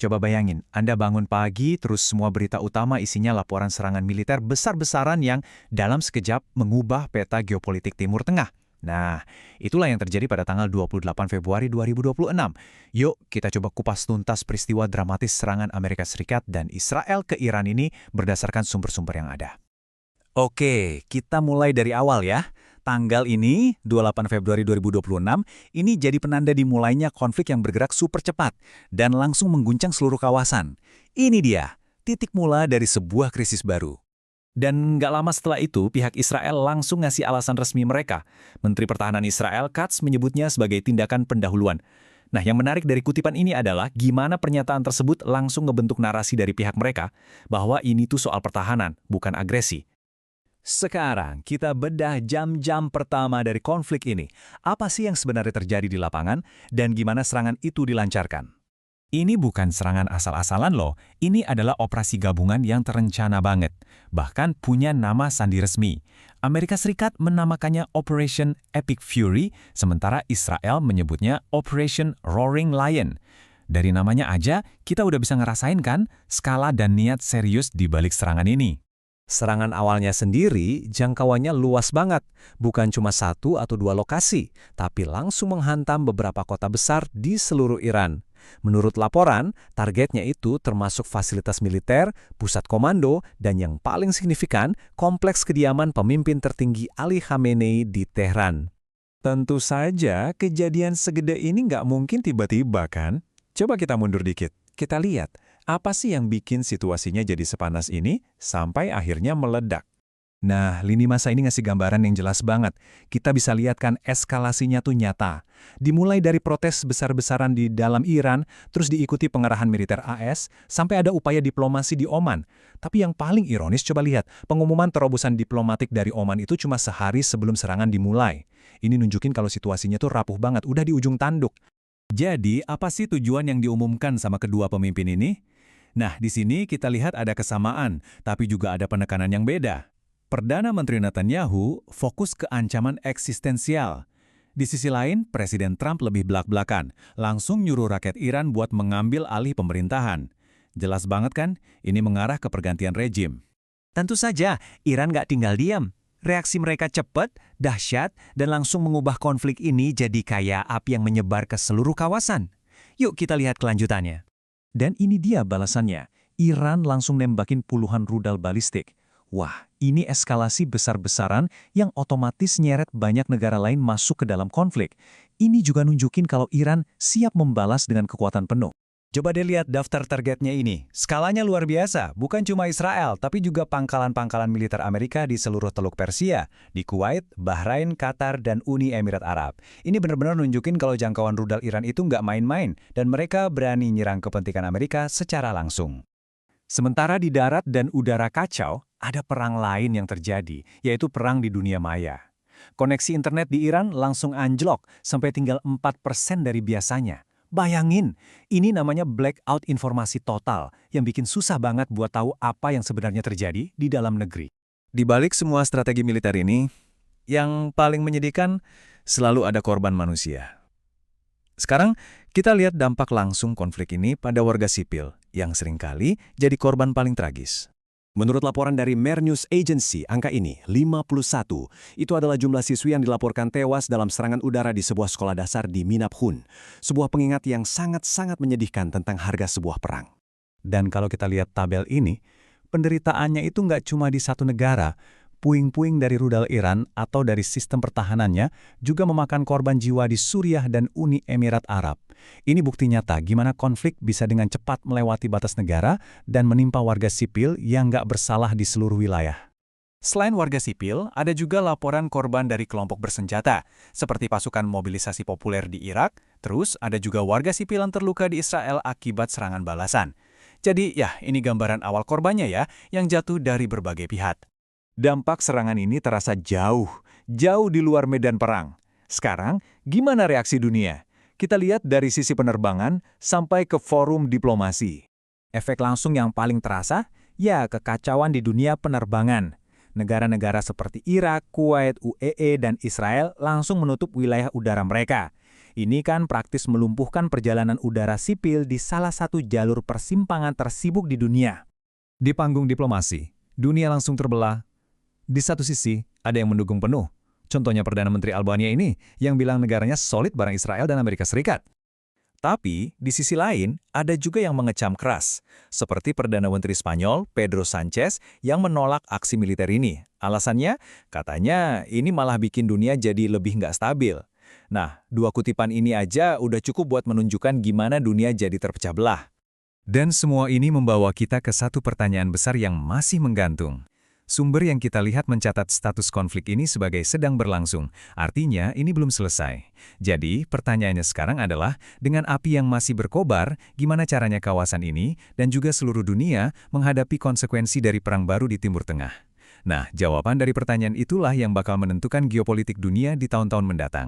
Coba bayangin, Anda bangun pagi, terus semua berita utama isinya laporan serangan militer besar-besaran yang dalam sekejap mengubah peta geopolitik Timur Tengah. Nah, itulah yang terjadi pada tanggal 28 Februari 2026. Yuk, kita coba kupas tuntas peristiwa dramatis serangan Amerika Serikat dan Israel ke Iran ini berdasarkan sumber-sumber yang ada. Oke, kita mulai dari awal ya. Tanggal ini, 28 Februari 2026, ini jadi penanda dimulainya konflik yang bergerak super cepat dan langsung mengguncang seluruh kawasan. Ini dia, titik mula dari sebuah krisis baru. Dan nggak lama setelah itu, pihak Israel langsung ngasih alasan resmi mereka. Menteri Pertahanan Israel, Katz, menyebutnya sebagai tindakan pendahuluan. Nah, yang menarik dari kutipan ini adalah gimana pernyataan tersebut langsung ngebentuk narasi dari pihak mereka bahwa ini tuh soal pertahanan, bukan agresi. Sekarang kita bedah jam-jam pertama dari konflik ini. Apa sih yang sebenarnya terjadi di lapangan dan gimana serangan itu dilancarkan? Ini bukan serangan asal-asalan loh, ini adalah operasi gabungan yang terencana banget. Bahkan punya nama sandi resmi. Amerika Serikat menamakannya Operation Epic Fury, sementara Israel menyebutnya Operation Roaring Lion. Dari namanya aja, kita udah bisa ngerasain kan skala dan niat serius di balik serangan ini. Serangan awalnya sendiri jangkauannya luas banget, bukan cuma satu atau dua lokasi, tapi langsung menghantam beberapa kota besar di seluruh Iran. Menurut laporan, targetnya itu termasuk fasilitas militer, pusat komando, dan yang paling signifikan, kompleks kediaman pemimpin tertinggi Ali Khamenei di Tehran. Tentu saja kejadian segede ini nggak mungkin tiba-tiba kan? Coba kita mundur dikit, kita lihat. Apa sih yang bikin situasinya jadi sepanas ini sampai akhirnya meledak? Nah, lini masa ini ngasih gambaran yang jelas banget. Kita bisa lihat kan eskalasinya tuh nyata. Dimulai dari protes besar-besaran di dalam Iran, terus diikuti pengerahan militer AS, sampai ada upaya diplomasi di Oman. Tapi yang paling ironis coba lihat, pengumuman terobosan diplomatik dari Oman itu cuma sehari sebelum serangan dimulai. Ini nunjukin kalau situasinya tuh rapuh banget, udah di ujung tanduk. Jadi, apa sih tujuan yang diumumkan sama kedua pemimpin ini? Nah, di sini kita lihat ada kesamaan, tapi juga ada penekanan yang beda. Perdana Menteri Netanyahu fokus ke ancaman eksistensial. Di sisi lain, Presiden Trump lebih belak-belakan, langsung nyuruh rakyat Iran buat mengambil alih pemerintahan. Jelas banget kan, ini mengarah ke pergantian rejim. Tentu saja, Iran nggak tinggal diam. Reaksi mereka cepat, dahsyat, dan langsung mengubah konflik ini jadi kayak api yang menyebar ke seluruh kawasan. Yuk kita lihat kelanjutannya. Dan ini dia balasannya. Iran langsung nembakin puluhan rudal balistik. Wah, ini eskalasi besar-besaran yang otomatis nyeret banyak negara lain masuk ke dalam konflik. Ini juga nunjukin kalau Iran siap membalas dengan kekuatan penuh. Coba deh lihat daftar targetnya ini. Skalanya luar biasa, bukan cuma Israel, tapi juga pangkalan-pangkalan militer Amerika di seluruh Teluk Persia, di Kuwait, Bahrain, Qatar, dan Uni Emirat Arab. Ini benar-benar nunjukin kalau jangkauan rudal Iran itu nggak main-main, dan mereka berani nyerang kepentingan Amerika secara langsung. Sementara di darat dan udara kacau, ada perang lain yang terjadi, yaitu perang di dunia maya. Koneksi internet di Iran langsung anjlok, sampai tinggal 4% dari biasanya. Bayangin, ini namanya blackout informasi total yang bikin susah banget buat tahu apa yang sebenarnya terjadi di dalam negeri. Di balik semua strategi militer ini, yang paling menyedihkan selalu ada korban manusia. Sekarang, kita lihat dampak langsung konflik ini pada warga sipil yang seringkali jadi korban paling tragis. Menurut laporan dari Mer News Agency, angka ini, 51, itu adalah jumlah siswi yang dilaporkan tewas dalam serangan udara di sebuah sekolah dasar di Minabhun. Sebuah pengingat yang sangat-sangat menyedihkan tentang harga sebuah perang. Dan kalau kita lihat tabel ini, penderitaannya itu nggak cuma di satu negara. Puing-puing dari rudal Iran atau dari sistem pertahanannya juga memakan korban jiwa di Suriah dan Uni Emirat Arab. Ini bukti nyata gimana konflik bisa dengan cepat melewati batas negara dan menimpa warga sipil yang nggak bersalah di seluruh wilayah. Selain warga sipil, ada juga laporan korban dari kelompok bersenjata, seperti pasukan mobilisasi populer di Irak, terus ada juga warga sipil yang terluka di Israel akibat serangan balasan. Jadi ya, ini gambaran awal korbannya ya, yang jatuh dari berbagai pihak. Dampak serangan ini terasa jauh di luar medan perang. Sekarang, gimana reaksi dunia? Kita lihat dari sisi penerbangan sampai ke forum diplomasi. Efek langsung yang paling terasa, ya kekacauan di dunia penerbangan. Negara-negara seperti Irak, Kuwait, UAE, dan Israel langsung menutup wilayah udara mereka. Ini kan praktis melumpuhkan perjalanan udara sipil di salah satu jalur persimpangan tersibuk di dunia. Di panggung diplomasi, dunia langsung terbelah. Di satu sisi, ada yang mendukung penuh. Contohnya Perdana Menteri Albania ini, yang bilang negaranya solid bareng Israel dan Amerika Serikat. Tapi, di sisi lain, ada juga yang mengecam keras, seperti Perdana Menteri Spanyol, Pedro Sánchez, yang menolak aksi militer ini. Alasannya, katanya ini malah bikin dunia jadi lebih nggak stabil. Nah, dua kutipan ini aja udah cukup buat menunjukkan gimana dunia jadi terpecah belah. Dan semua ini membawa kita ke satu pertanyaan besar yang masih menggantung. Sumber yang kita lihat mencatat status konflik ini sebagai sedang berlangsung. Artinya, ini belum selesai. Jadi, pertanyaannya sekarang adalah, dengan api yang masih berkobar, gimana caranya kawasan ini dan juga seluruh dunia menghadapi konsekuensi dari perang baru di Timur Tengah? Nah, jawaban dari pertanyaan itulah yang bakal menentukan geopolitik dunia di tahun-tahun mendatang.